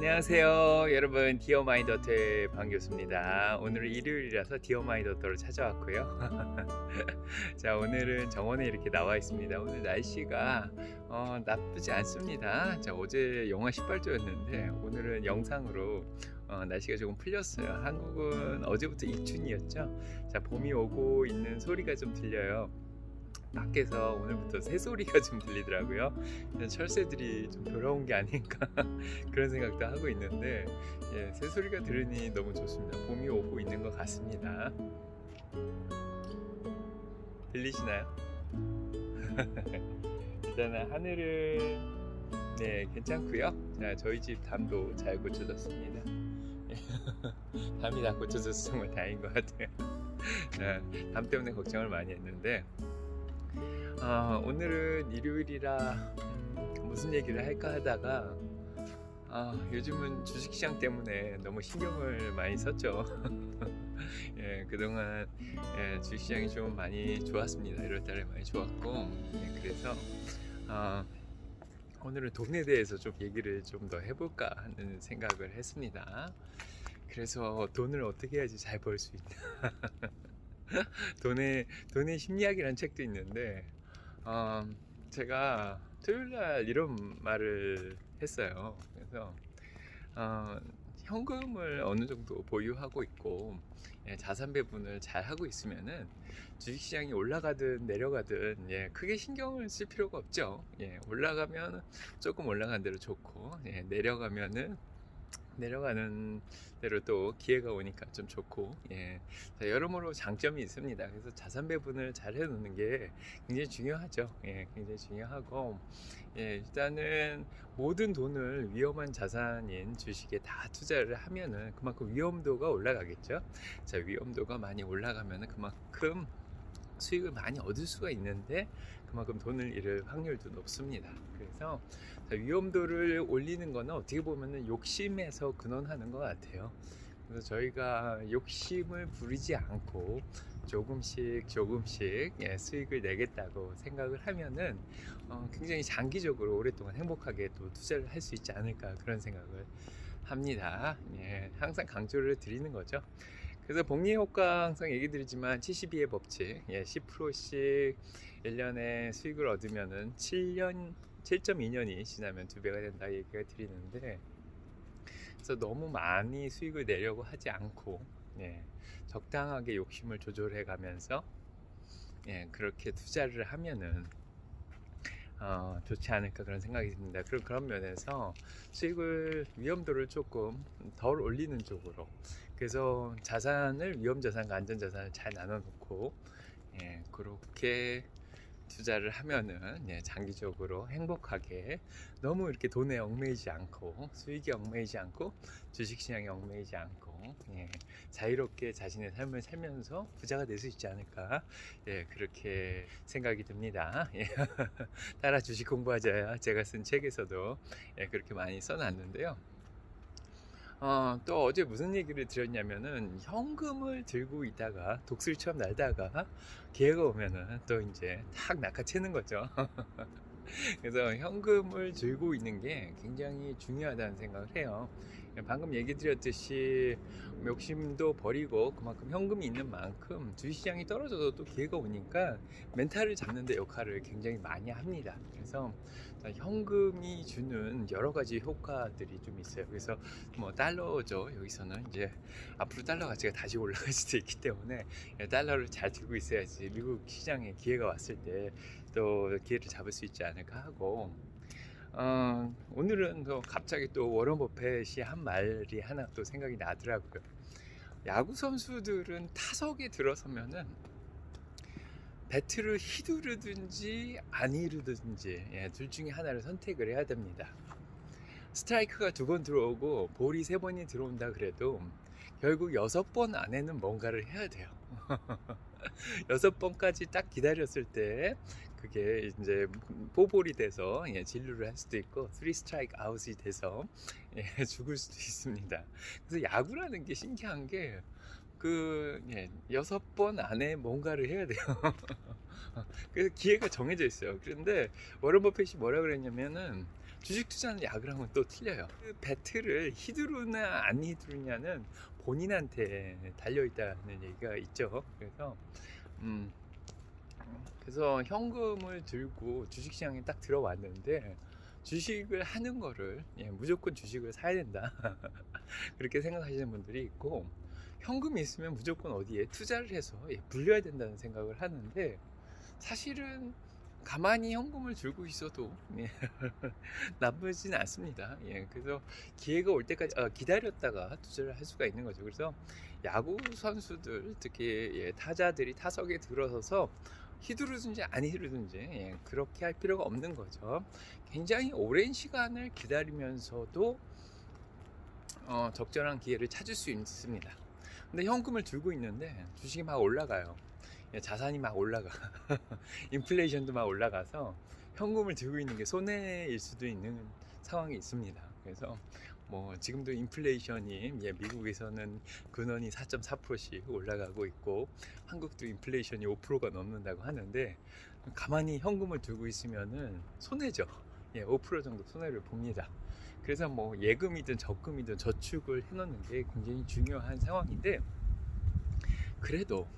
안녕하세요 여러분, 디어마인드어터의 반갑습니다. 오늘은 일요일이라서 디어마인드어터로 찾아왔고요. 자, 오늘은 정원에 이렇게 나와 있습니다. 오늘 날씨가 나쁘지 않습니다. 자, 어제 영하 18도였는데 오늘은 영상으로 날씨가 조금 풀렸어요. 한국은 어제부터 입춘이었죠. 자, 봄이 오고 있는 소리가 좀 들려요. 밖에서 오늘부터 새소리가 좀 들리더라고요. 철새들이 좀 돌아온 게 아닌가 그런 생각도 하고 있는데, 새소리가 들으니 너무 좋습니다. 봄이 오고 있는 것 같습니다. 들리시나요? 일단은 하늘은 괜찮고요. 자, 저희 집 담도 잘 고쳐졌습니다. 담이 다 고쳐져서 정말 다행인 것 같아요. 담 때문에 걱정을 많이 했는데, 오늘은 일요일이라 무슨 얘기를 할까 하다가 요즘은 주식시장 때문에 너무 신경을 많이 썼죠. 그동안 주식시장이 좀 많이 좋았습니다. 1월달에 많이 좋았고, 그래서 오늘은 돈에 대해서 좀 얘기를 좀 더 해볼까 하는 생각을 했습니다. 그래서 돈을 어떻게 해야지 잘 벌 수 있나. 돈의 심리학이라는 책도 있는데, 제가 토요일날 이런 말을 했어요. 그래서 현금을 어느 정도 보유하고 있고, 자산 배분을 잘 하고 있으면은 주식시장이 올라가든 내려가든 크게 신경을 쓸 필요가 없죠. 올라가면 조금 올라간 대로 좋고, 내려가는 대로 또 기회가 오니까 좀 좋고, 자, 여러모로 장점이 있습니다. 그래서 자산 배분을 잘 해놓는 게 굉장히 중요하죠. 굉장히 중요하고, 일단은 모든 돈을 위험한 자산인 주식에 다 투자를 하면은 그만큼 위험도가 올라가겠죠. 자, 위험도가 많이 올라가면은 그만큼 수익을 많이 얻을 수가 있는데, 그만큼 돈을 잃을 확률도 높습니다. 그래서 위험도를 올리는 거는 어떻게 보면 욕심에서 근원하는 것 같아요. 그래서 저희가 욕심을 부리지 않고 조금씩 수익을 내겠다고 생각을 하면은 굉장히 장기적으로 오랫동안 행복하게 또 투자를 할 수 있지 않을까, 그런 생각을 합니다. 항상 강조를 드리는 거죠. 그래서 복리 효과 항상 얘기 드리지만 72의 법칙, 10%씩 1년에 수익을 얻으면은 7.2년이 지나면 2배가 된다 얘기가 드리는데, 그래서 너무 많이 수익을 내려고 하지 않고, 적당하게 욕심을 조절해 가면서 그렇게 투자를 하면은 좋지 않을까, 그런 생각이 듭니다. 그런 면에서 수익을, 위험도를 조금 덜 올리는 쪽으로, 그래서 자산을 위험자산과 안전자산을 잘 나눠 놓고 그렇게 투자를 하면은 장기적으로 행복하게, 너무 이렇게 돈에 얽매이지 않고, 수익에 얽매이지 않고, 주식시장에 얽매이지 않고, 자유롭게 자신의 삶을 살면서 부자가 될 수 있지 않을까, 그렇게 생각이 듭니다. 따라 주식 공부하자야, 제가 쓴 책에서도 그렇게 많이 써놨는데요. 또 어제 무슨 얘기를 드렸냐면은, 현금을 들고 있다가 독수리처럼 날다가 기회가 오면은 또 이제 탁 낚아채는 거죠. 그래서 현금을 들고 있는 게 굉장히 중요하다는 생각을 해요. 방금 얘기 드렸듯이 욕심도 버리고, 그만큼 현금이 있는 만큼 주식시장이 떨어져도 또 기회가 오니까 멘탈을 잡는 데 역할을 굉장히 많이 합니다. 그래서 현금이 주는 여러 가지 효과들이 좀 있어요. 그래서 뭐 달러죠. 여기서는 이제 앞으로 달러 가치가 다시 올라갈 수도 있기 때문에 달러를 잘 들고 있어야지 미국 시장에 기회가 왔을 때 또 기회를 잡을 수 있지 않을까 하고, 오늘은 또 갑자기 또 워런 버핏이 한 말이 하나 또 생각이 나더라고요. 야구 선수들은 타석에 들어서면은 배트를 휘두르든지 안 휘두르든지 둘 중에 하나를 선택을 해야 됩니다. 스트라이크가 2번 들어오고 볼이 3번이 들어온다 그래도 결국 6번 안에는 뭔가를 해야 돼요. 6번까지 딱 기다렸을 때 그게 이제 4볼이 돼서 진루를 할 수도 있고, 3 스트라이크 아웃이 돼서 죽을 수도 있습니다. 그래서 야구라는 게 신기한 게, 6번 안에 뭔가를 해야 돼요. 그래서 기회가 정해져 있어요. 그런데 워런 버핏이 뭐라 그랬냐면은, 주식 투자는 야구랑은 또 틀려요. 그 배트를 휘두르냐 안 휘두르냐는 본인한테 달려 있다는 얘기가 있죠. 음, 그래서 현금을 들고 주식시장에 딱 들어왔는데 주식을 하는 거를 무조건 주식을 사야 된다 그렇게 생각하시는 분들이 있고, 현금이 있으면 무조건 어디에 투자를 해서 불려야 된다는 생각을 하는데, 사실은 가만히 현금을 들고 있어도 나쁘진 않습니다. 그래서 기회가 올 때까지 기다렸다가 투자를 할 수가 있는 거죠. 그래서 야구 선수들, 특히 타자들이 타석에 들어서서 휘두르든지 안 휘두르든지 그렇게 할 필요가 없는 거죠. 굉장히 오랜 시간을 기다리면서도 적절한 기회를 찾을 수 있습니다. 근데 현금을 들고 있는데 주식이 막 올라가요. 자산이 막 올라가. 인플레이션도 막 올라가서 현금을 들고 있는 게 손해일 수도 있는 상황이 있습니다. 그래서 뭐 지금도 인플레이션이 미국에서는 근원이 4.4%씩 올라가고 있고, 한국도 인플레이션이 5%가 넘는다고 하는데, 가만히 현금을 들고 있으면은 손해죠. 5% 정도 손해를 봅니다. 그래서 뭐 예금이든 적금이든 저축을 해놓는 게 굉장히 중요한 상황인데, 그래도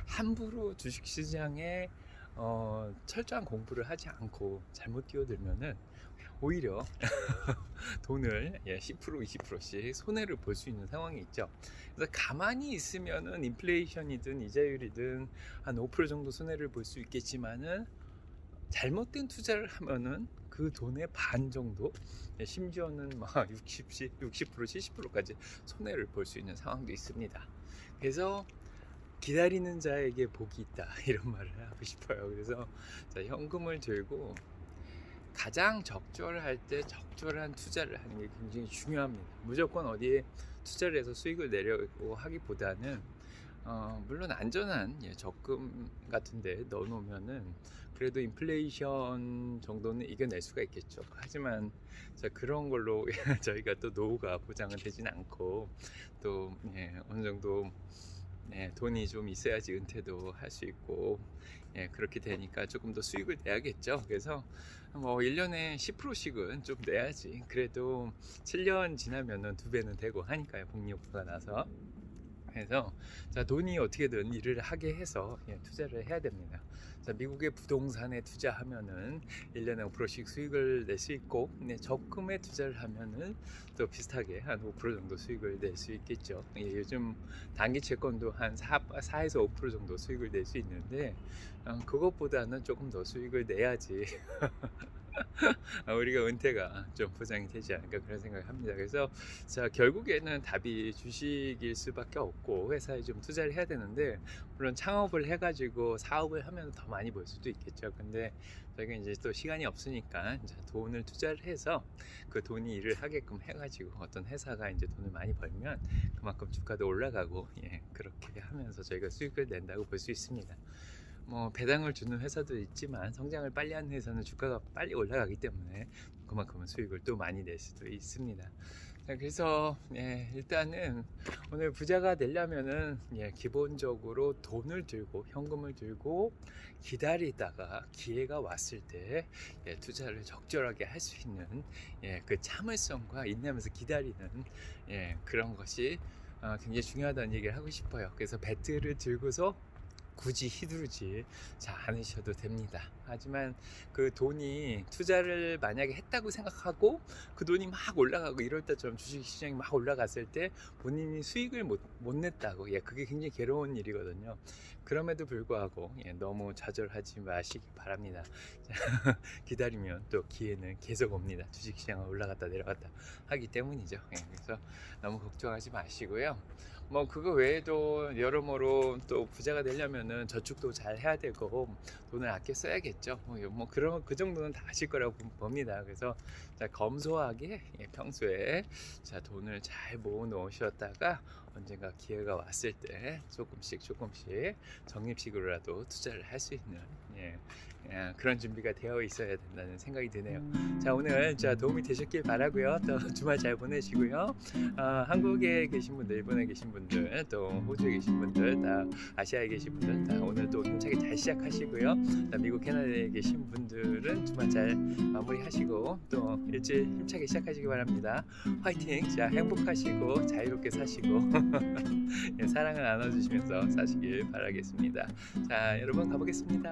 함부로 주식시장에 철저한 공부를 하지 않고 잘못 뛰어들면은 오히려 돈을 10% 20%씩 손해를 볼 수 있는 상황이 있죠. 그래서 가만히 있으면은 인플레이션이든 이자율이든 한 5% 정도 손해를 볼 수 있겠지만은, 잘못된 투자를 하면은 그 돈의 반 정도, 심지어는 막 60%, 70%까지 손해를 볼 수 있는 상황도 있습니다. 그래서 기다리는 자에게 복이 있다 이런 말을 하고 싶어요. 그래서 현금을 들고 가장 적절할 때 적절한 투자를 하는 게 굉장히 중요합니다. 무조건 어디에 투자를 해서 수익을 내려고 하기보다는 물론 안전한 적금 같은데 넣어놓으면은 그래도 인플레이션 정도는 이겨낼 수가 있겠죠. 하지만 그런 걸로 저희가 또 노후가 보장은 되진 않고, 또 어느 정도 돈이 좀 있어야지 은퇴도 할 수 있고, 그렇게 되니까 조금 더 수익을 내야겠죠. 그래서 뭐 1년에 10%씩은 좀 내야지. 그래도 7년 지나면은 2배는 되고 하니까요, 복리효과가 나서. 그래서 돈이 어떻게든 일을 하게 해서 투자를 해야 됩니다. 미국의 부동산에 투자하면은 1년에 5%씩 수익을 낼 수 있고, 적금에 투자를 하면은 또 비슷하게 한 5% 정도 수익을 낼 수 있겠죠. 요즘 단기 채권도 한 4에서 5% 정도 수익을 낼 수 있는데, 그것보다는 조금 더 수익을 내야지 우리가 은퇴가 좀 보장이 되지 않을까, 그런 생각을 합니다. 그래서 결국에는 답이 주식일 수밖에 없고, 회사에 좀 투자를 해야 되는데, 물론 창업을 해가지고 사업을 하면 더 많이 벌 수도 있겠죠. 근데 저희가 이제 또 시간이 없으니까 이제 돈을 투자를 해서 그 돈이 일을 하게끔 해가지고, 어떤 회사가 이제 돈을 많이 벌면 그만큼 주가도 올라가고, 그렇게 하면서 저희가 수익을 낸다고 볼 수 있습니다. 뭐 배당을 주는 회사도 있지만, 성장을 빨리 하는 회사는 주가가 빨리 올라가기 때문에 그만큼은 수익을 또 많이 낼 수도 있습니다. 그래서 일단은 오늘 부자가 되려면은 기본적으로 돈을 들고, 현금을 들고 기다리다가 기회가 왔을 때 투자를 적절하게 할 수 있는 그 참을성과 인내하면서 기다리는 그런 것이 굉장히 중요하다는 얘기를 하고 싶어요. 그래서 배트를 들고서 굳이 휘두르지 않으셔도 됩니다. 하지만 그 돈이, 투자를 만약에 했다고 생각하고 그 돈이 막 올라가고 이럴 때처럼 주식시장이 막 올라갔을 때 본인이 수익을 못 냈다고, 그게 굉장히 괴로운 일이거든요. 그럼에도 불구하고 너무 좌절하지 마시기 바랍니다. 기다리면 또 기회는 계속 옵니다. 주식시장은 올라갔다 내려갔다 하기 때문이죠. 그래서 너무 걱정하지 마시고요. 뭐 그거 외에도 여러모로 또 부자가 되려면은 저축도 잘 해야 되고, 돈을 아껴 써야겠죠. 뭐 그런 그 정도는 다 아실 거라고 봅니다. 그래서 검소하게 평소에 돈을 잘 모아 놓으셨다가 언젠가 기회가 왔을 때 조금씩 적립식으로라도 투자를 할 수 있는 예. 그런 준비가 되어 있어야 된다는 생각이 드네요. 자, 오늘 도움이 되셨길 바라고요. 또 주말 잘 보내시고요. 한국에 계신 분들, 일본에 계신 분들, 또 호주에 계신 분들, 다 아시아에 계신 분들, 다 오늘 또 힘차게 잘 시작하시고요. 미국, 캐나다에 계신 분들은 주말 잘 마무리하시고 또 일주일 힘차게 시작하시기 바랍니다. 화이팅! 자, 행복하시고 자유롭게 사시고 사랑을 나눠주시면서 사시길 바라겠습니다. 자, 여러분 가보겠습니다.